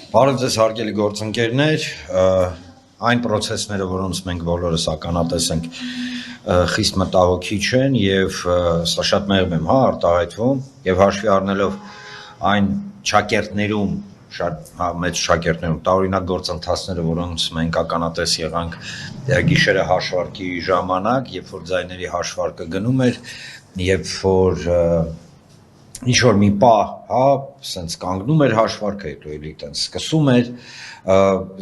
Բարև ձեզ հարգելի գործընկերներ, այն process-ները, որոնց մենք բոլորս ականատես ենք, խիստ մտահոգիչ են եւ սա շատ մեղմ եմ, արտահայտվում եւ հաշվի առնելով այն ճակերտներում շատ մեծ ճակերտներում տարօրինակ գործընթացները, որոնց մենք ականատես եղանք գիշերը հաշվարկի ժամանակ, երբ որ ձայների հաշվարկը գնում էր, երբ որ ինչ-որ մի պահ, սենց կանգնում էր հաշվարկը, հետո էլի տենց սկսում էր,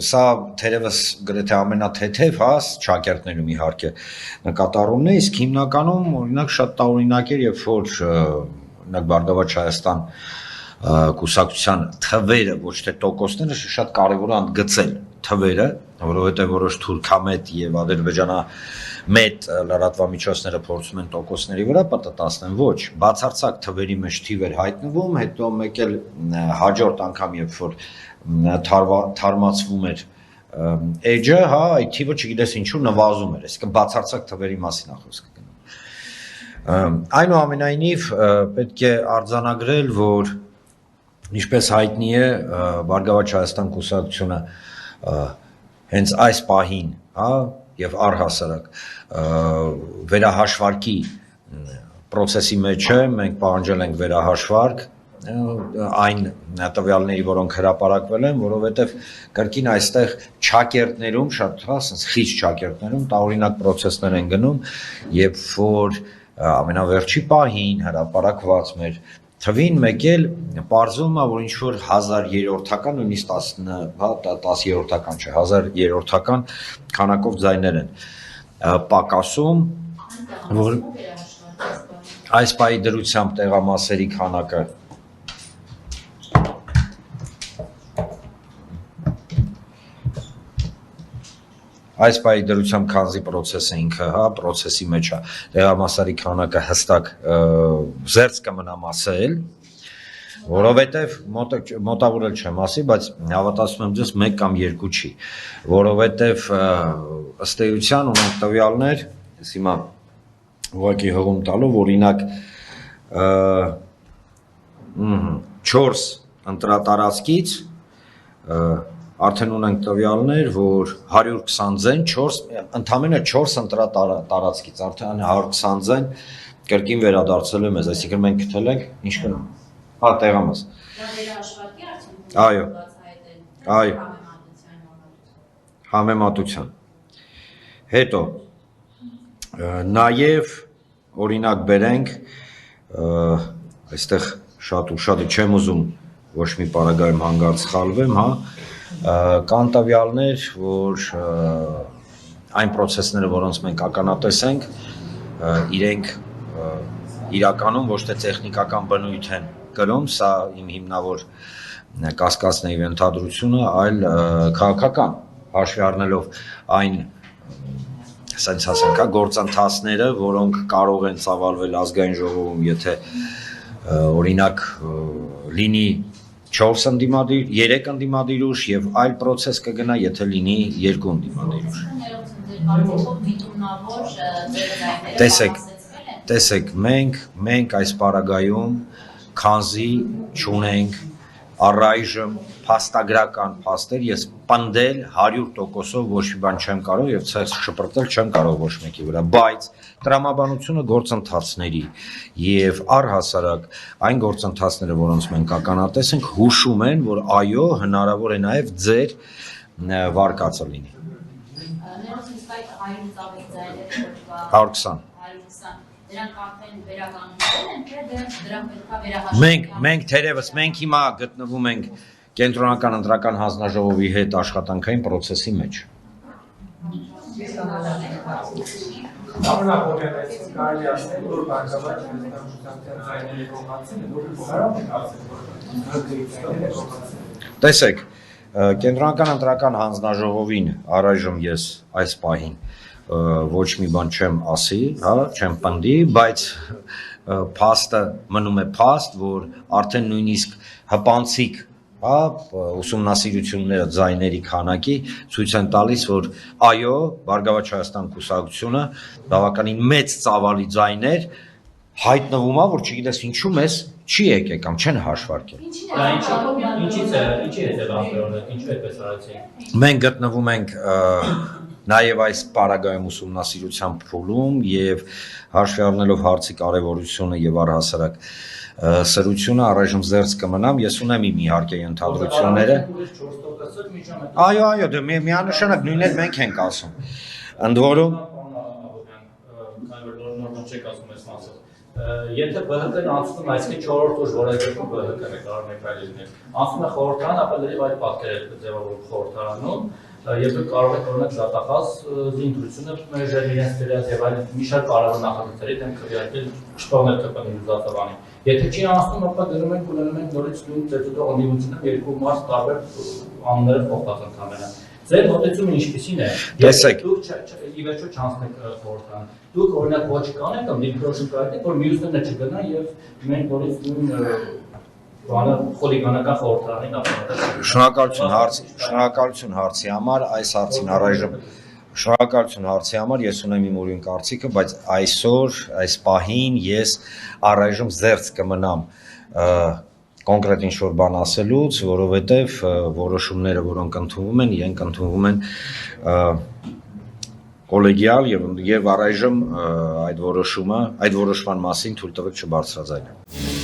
սա թերևս գրեթե ամենաթեթև, ճակերտներում իհարկե նկատառումն է, իսկ հիմնականում օրինակ շատ տարօրինակ էր, երբ որ օրինակ Բարգավաճ Հայաստան կուսակցության թվերը, ոչ թե տոկոսները, շատ կարևոր է ընդգծել թվերը, որովհետև որոշ թուրքամետ եւ ադրբեջանամետ լրատվամիջոցները փորձում են տոկոսների վրա պատտասնեն, ոչ, բացարձակ թվերի մեջ թիվ էր հայտնվում, հետո մեկ էլ հաջորդ անգամ, երբ որ թարմացվում էր էջը, այդ թիվը չգիտես ինչու նվազում էր, այսինքն բացարձակ թվերի մասին է խոսքը գնում։ Այնուամենայնիվ պետք է արձանագրել, որ ինչպես հայտնի է, Բարգավաճ Հայաստան կուսակցությունը հենց այս պահին, եւ առհասարակ վերահաշվարկի process-ի մեջ է, մենք պահանջել ենք վերահաշվարկ այն տվյալների, որոնք հրապարակվել են, որովհետեւ կրկին այստեղ ճակերտներում շատ, ասենց խիստ ճակերտներում տարօրինակ process-ներ են գնում, երբ որ ամենավերջի պահին հրապարակված մեր թվին մեկ էլ պարզվում է, որ ինչ-որ 1000-րդական, նույնիսկ 10-րդական չէ, 1000-րդական քանակով ձայներ են պակասում, որ այս պահի դրությամբ տեղամասերի քանակը այս պահի դրությամբ քանզի process-ը ինքը, process-ի մեջ է, տեղամասերի քանակը հստակ զերծ կմնա ասել, որովհետև մոտավորել չեմ ասի, բայց հավատացնում եմ ձեզ 1 կամ 2 չի, որովհետև ըստ էության ունենք տվյալներ, ես հիմա ուղղակի հղում տալով, օրինակ 4 ընտրատարածքից արդեն ունենք տվյալներ, որ 120 ձեն, ընդամենը 4 ընտրատարածքից, արդեն 120 ձեն կրկին վերադարձել է մեզ, այսինքն մենք գտել ենք, ինչ կնում, տեղամաս։ Այո, համեմատության։ Հետո, նաև օրինակ բերենք, այստեղ շատ ու շատ չեմ ուզում ոչ մի պարագայում հանգարց սխալվեմ, կան տվյալներ, որ այն process-ները, որոնց մենք ականատես ենք, իրենք իրականում ոչ թե տեխնիկական բնույթ են կրում, սա իմ հիմնավոր կասկածն է եւ ենթադրությունը, այլ քաղաքական, հաշվի առնելով այն ասենք ասենք գործընթացները, որոնք կարող են ծավալվել ազգային ժողովում, եթե օրինակ լինի 4 ընդդիմադիր, 3 ընդդիմադիր ուժ եւ այլ process կգնա, եթե լինի 2 ընդդիմադիր ուժ։ Տեսեք, մենք այս պարագայում քանզի չունենք առայժմ փաստագրական փաստեր, ես պնդել 100%-ով ոչ մի բան չեմ կարող եւ ցած շպրտել չեմ կարող ոչ մեկի վրա, բայց տրամաբանությունը գործընթացների եւ առհասարակ այն գործընթացները, որոնց մենք ականատես ենք, հուշում են, որ այո, հնարավոր է նաեւ ձեր վարկածը լինի։ 120 Դրանք արդեն վերականգնվել են, թե դրանք պետք է վերահաշվարկել։ Մենք թերևս մենք հիմա գտնվում ենք կենտրոնական ընտրական հանձնաժողովի հետ աշխատանքային process-ի մեջ։ Տեսեք, կենտրոնական ընտրական հանձնաժողովին առայժմ ես այս պահին ոչ մի բան չեմ ասի, չեմ պնդի, բայց փաստը մնում է փաստ, որ արդեն նույնիսկ հպանցիկ, ուսումնասիրությունները ձայների քանակի ցույց են տալիս, որ այո, Բարգավաճ Հայաստան կուսակցությունը բավականին մեծ ծավալի ձայներ հայտնվում է, որ չգիտես ինչու մեզ չի եկել կամ չեն հաշվարկել։ Ինչի՞ց է դեպքը, ինչու այդպես արեցին։ Մենք գտնվում ենք նաև այս պարագայում ուսումնասիրության փուլում եւ հաշվի առնելով հարցի կարեւորությունը եւ առհասարակ սրությունը առայժմ զերծ կմնամ, ես ունեմ իմ իհարկե ենթադրությունները։ Այո, դե միանշանակ նույնն էլ մենք ենք ասում։ Ընդ որում Եթե ԲՀԿ-ն անցնում է, այսինքն 4-րդ ուժ, որ այդ ԲՀԿ-ն է կարող ներկայացնել, անցնում է խորհրդարան, ապա դեռ այդ պատկերը ձևավորում խորհրդարանում, եւ դուք կարող եք օրինակ դատախազ զինվորությունը մերժել իրենց դերած եւ այլն մի շարք կարևոր նախագծերի դեմ քվեարկել չթողնել ԿՊՆ-ի դատավանի։ Եթե չի անցնում, ապա դնում ենք ունենում ենք նորից նույն ծեծուտող ընդդիմությունը երկու մաս տարբեր անուններով փոխած ընդհանրապես։ Ձեր մոտեցումը ինչպիսին է։ Տեսեք, դուք ի վերջո չանցնեք խորհրդարան։ Դուք օրինակ ոչ կանեք կամ դիպրոշն կարեք, որ մյուսները չգնան եւ մենք նորից նույն բանը խոլիգանական խորհրդարանի նախագծում։ Շնորհակալություն հարցի համար, այս հարցին առայժմ շնորհակալություն հարցի համար, ես ունեմ իմ ուրույն կարծիքը, բայց այսօր, այս պահին ես առայժմ զերծ կմնամ կոնկրետ ինչ-որ բան ասելուց, որովհետև որոշումները, որոնք ընդունվում են, իրենք ընդունվում են կոլեգիալ եւ առայժմ այդ որոշման մասին թույլ տվեք չբարձրաձայնեմ։